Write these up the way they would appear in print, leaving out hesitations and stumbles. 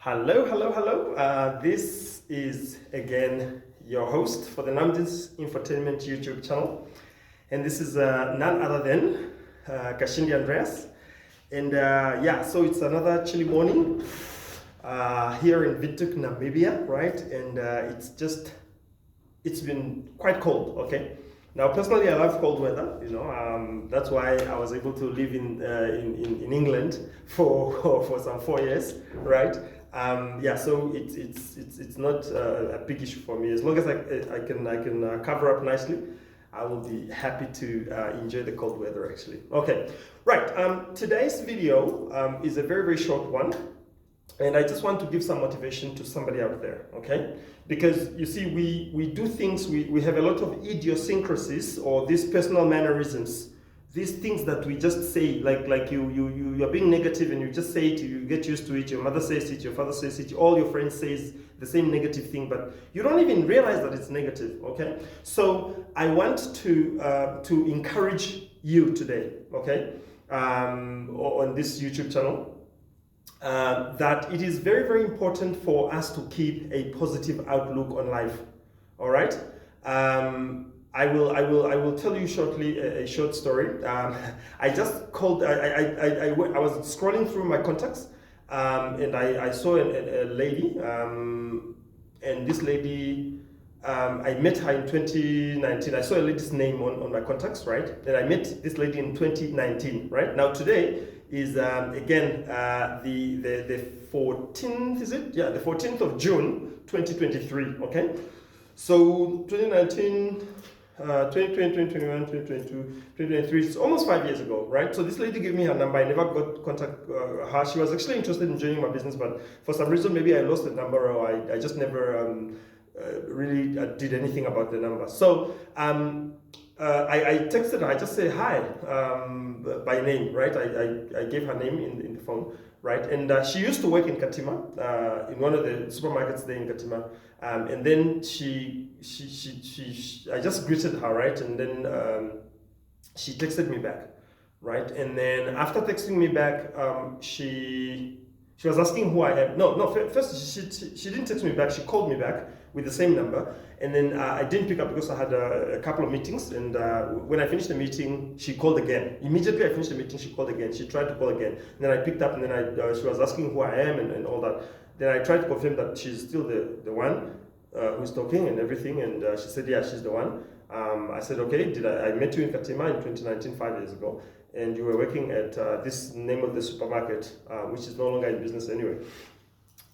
Hello, hello, hello. This is again your host for the Namdins Infotainment YouTube channel. And this is none other than Kashindi Andreas. And so it's another chilly morning here in Windhoek, Namibia, right? And it's been quite cold, okay? Now, personally, I love cold weather. That's why I was able to live in England for some 4 years, right? So it's not a big issue for me as long as I can cover up nicely. I will be happy to enjoy the cold weather actually. Okay, right. Today's video is a very short one. And I just want to give some motivation to somebody out there, okay? Because you see, we do things, we have a lot of idiosyncrasies or these personal mannerisms, these things that we just say, like you're being negative and you just say it, you get used to it, your mother says it, your father says it, all your friends says the same negative thing, but you don't even realize that it's negative, okay? So I want to encourage you today, okay? On this YouTube channel. That it is very important for us to keep a positive outlook on life. All right. I will tell you shortly a short story. I just called. I was scrolling through my contacts, and I saw a lady, and this lady. I met her in 2019. I saw a lady's name on my contacts, right? And I met this lady in 2019, right? Now today is again the 14th, is it? Yeah, the 14th of June, 2023. Okay, so 2019. 2020, 2021, 2022, 2023, it's almost 5 years ago, right? So this lady gave me her number. I never got contact her. She was actually interested in joining my business, but for some reason, maybe I lost the number or I just never really did anything about the number. So I texted her. I just said hi by name, right? I gave her name in the phone, right? And she used to work in Katima, in one of the supermarkets there in Katima. And then I just greeted her, right? And then she texted me back, right? And then after texting me back, she was asking who I am. No, first she didn't text me back. She called me back with the same number. And then I didn't pick up because I had a couple of meetings. And when I finished the meeting, she called again. Immediately I finished the meeting, she called again. She tried to call again. And then I picked up and then she was asking who I am and all that. Then I tried to confirm that she's still the one who's talking and everything. And she said, yeah, she's the one. I said, okay, I met you in Katima in 2019, 5 years ago. And you were working at this name of the supermarket, which is no longer in business anyway.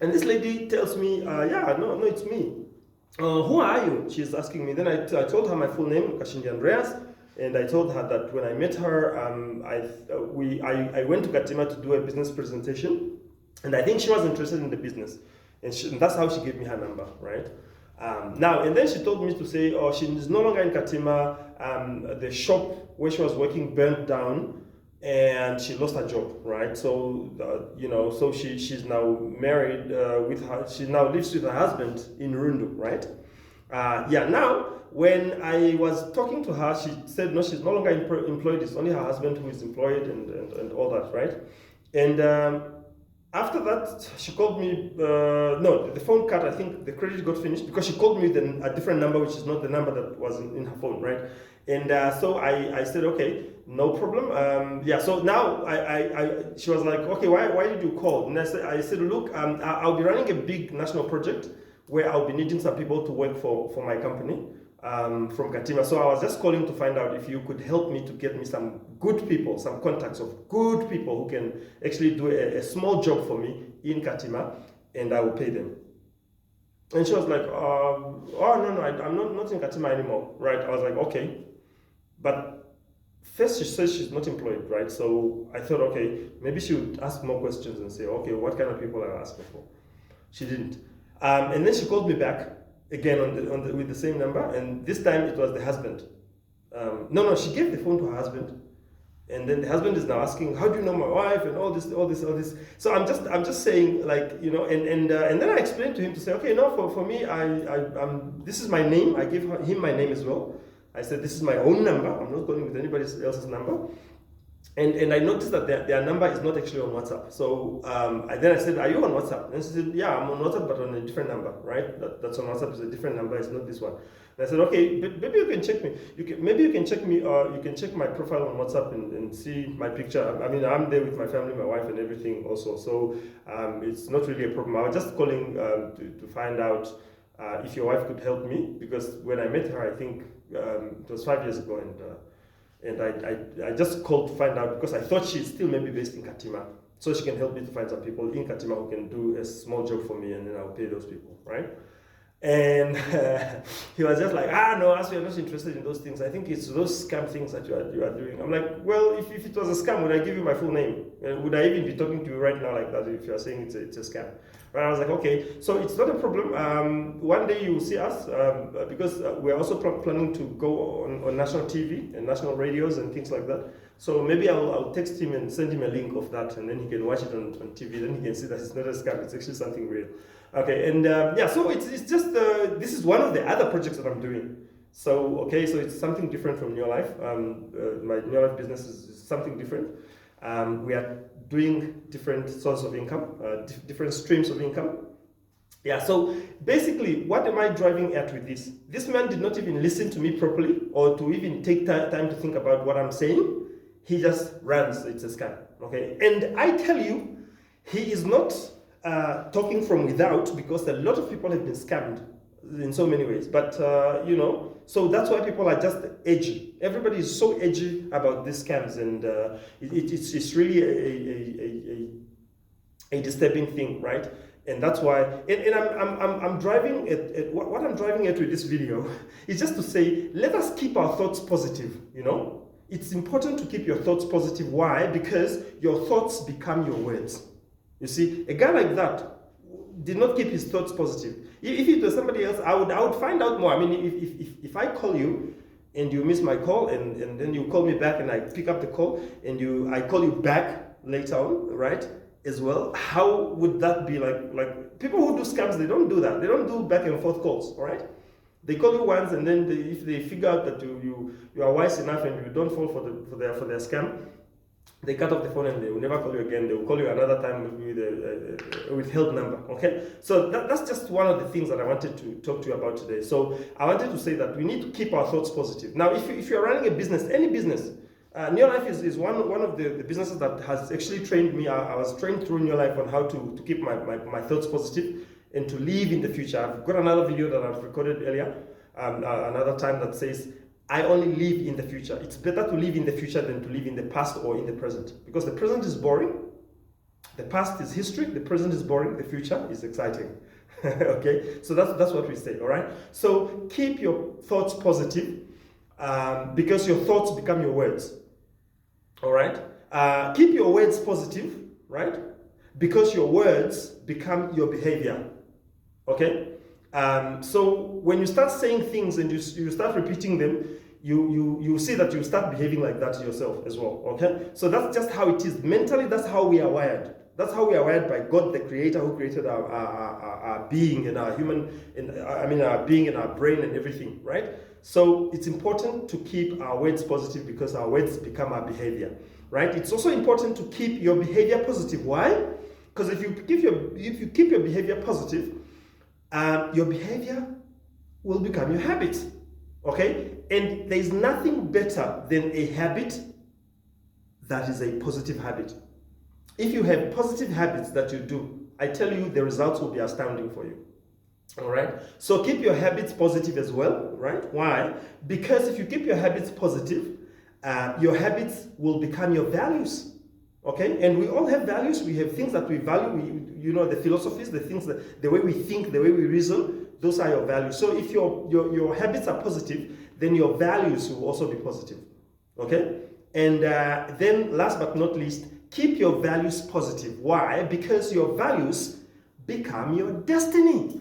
And this lady tells me, no, it's me. Who are you? She's asking me. Then I told her my full name, Kashindi Andreas, and I told her that when I met her, I went to Katima to do a business presentation, and I think she was interested in the business, and that's how she gave me her number, right? And then she told me to say, she's no longer in Katima. The shop where she was working burnt down, and she lost her job, right? So, so she's now married with her. She now lives with her husband in Rundu, right? Now, when I was talking to her, she said, no, she's no longer employed. It's only her husband who is employed and all that, right? And after that, she called me, the phone cut, I think the credit got finished because she called me with a different number, which is not the number that was in her phone, right? And so I said, okay, no problem. So now she was like, okay, why did you call? And I said, look, I'll be running a big national project where I'll be needing some people to work for my company from Katima. So I was just calling to find out if you could help me to get me some good people, some contacts of good people who can actually do a small job for me in Katima, and I will pay them. And she was like, no, I'm not in Katima anymore, right? I was like, okay. But first she says she's not employed, right? So I thought, okay, maybe she would ask more questions and say, okay, what kind of people are you asking for? She didn't. And then she called me back again with the same number, and this time it was the husband. She gave the phone to her husband, and then the husband is now asking, how do you know my wife and all this. So I'm just saying, like, and then I explained to him to say, okay, no, for me, this is my name. I gave him my name as well. I said, this is my own number. I'm not calling with anybody else's number. And I noticed that their number is not actually on WhatsApp. So then I said, "Are you on WhatsApp?" And she said, "Yeah, I'm on WhatsApp, but on a different number, right? That's on WhatsApp is a different number. It's not this one." And I said, "Okay, maybe you can check me. Maybe you can check me, or you can check my profile on WhatsApp and see my picture. I mean, I'm there with my family, my wife, and everything also. So it's not really a problem. I was just calling to find out if your wife could help me, because when I met her, I think it was 5 years ago, and I just called to find out because I thought she's still maybe based in Katima. So she can help me to find some people in Katima who can do a small job for me, and then I'll pay those people, right?" And he was just like, "No, as we are not interested in those things. I think it's those scam things that you are doing." I'm like, "Well, if it was a scam, would I give you my full name? Would I even be talking to you right now like that if you are saying it's a scam?" Right? I was like, "Okay, so it's not a problem. One day you will see us because we're also planning to go on national TV and national radios and things like that. So maybe I'll text him and send him a link of that, and then he can watch it on TV. Then he can see that it's not a scam. It's actually something real." Okay, and so it's just this is one of the other projects that I'm doing. So okay, so it's something different from New Life. My New Life business is something different. We are doing different sources of income, different streams of income. Yeah, so basically, what am I driving at with this? This man did not even listen to me properly or to even take time to think about what I'm saying. He just runs, it's a scam, okay? And I tell you, he is not talking from without, because a lot of people have been scammed in so many ways. But, so that's why people are just edgy. Everybody is so edgy about these scams, and it's really a disturbing thing, right? And that's why, and I'm driving at what I'm driving at with this video is just to say, let us keep our thoughts positive, It's important to keep your thoughts positive. Why? Because your thoughts become your words. You see, a guy like that did not keep his thoughts positive. If it was somebody else, I would find out more. I mean, if I call you and you miss my call, and then you call me back and I pick up the call, and I call you back later on, right? As well, how would that be like people who do scams? They don't do that. They don't do back and forth calls, all right? They call you once, and then if they figure out that you are wise enough and you don't fall for their scam, they cut off the phone and they will never call you again. They will call you another time with a withheld number. Okay, so that's just one of the things that I wanted to talk to you about today. So I wanted to say that we need to keep our thoughts positive. Now, if you're running a business, any business, New Life is one of the businesses that has actually trained me. I was trained through New Life on how to keep my thoughts positive and to live in the future. I've got another video that I've recorded earlier, another time, that says, I only live in the future. It's better to live in the future than to live in the past or in the present, because the present is boring. The past is history. The present is boring. The future is exciting. Okay, so that's what we say. All right. So keep your thoughts positive, because your thoughts become your words. All right. Keep your words positive, right? Because your words become your behavior. Okay. So when you start saying things and you start repeating them, you see that you start behaving like that yourself as well. Okay. So that's just how it is mentally. That's how we are wired. That's how we are wired by God, the Creator, who created our being and our our being and our brain and everything, right? So it's important to keep our words positive, because our words become our behavior, right? It's also important to keep your behavior positive. Why? Because if you keep your behavior positive, your behavior will become your habit, okay? And there is nothing better than a habit that is a positive habit. If you have positive habits that you do, I tell you, the results will be astounding for you. All right. So keep your habits positive as well, right? Why? Because if you keep your habits positive, your habits will become your values. Okay. And we all have values. We have things that we value. The philosophies, the things the way we think, the way we reason. Those are your values. So if your habits are positive, then your values will also be positive. Okay. And then, last but not least, keep your values positive. Why? Because your values become your destiny.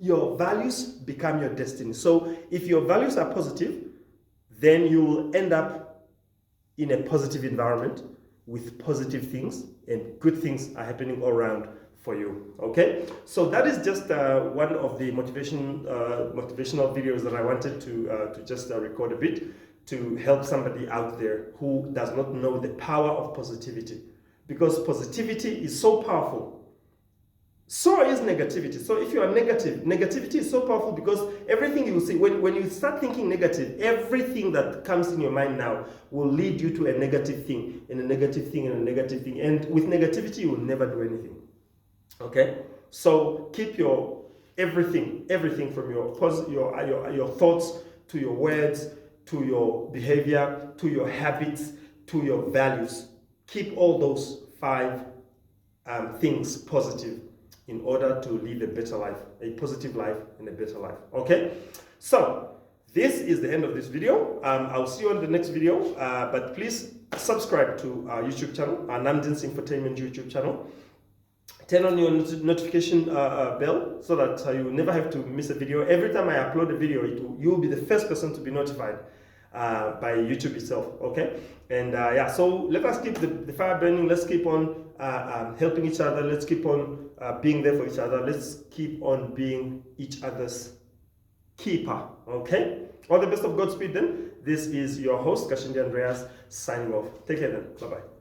Your values become your destiny. So if your values are positive, then you will end up in a positive environment with positive things, and good things are happening all around for you. Okay, so that is just one of the motivational videos that I wanted to just record a bit to help somebody out there who does not know the power of positivity. Because positivity is so powerful. So is negativity. So if you are negative, negativity is so powerful because everything you see, when you start thinking negative, everything that comes in your mind now will lead you to a negative thing, and a negative thing, and a negative thing. And with negativity, you will never do anything. Okay? So keep your everything from your thoughts to your words, to your behavior, to your habits, to your values. Keep all those 5 things positive in order to live a better life, a positive life and a better life. Okay? So this is the end of this video. I'll see you on the next video, but please subscribe to our YouTube channel, our Namdin's Infotainment YouTube channel. Turn on your notification bell so that you never have to miss a video. Every time I upload a video, you will be the first person to be notified by YouTube itself. Okay? And yeah, so let us keep the fire burning. Let's keep on helping each other. Let's keep on being there for each other. Let's keep on being each other's keeper. Okay? All the best of Godspeed then. This is your host, Kashindi Andreas, signing off. Take care then. Bye-bye.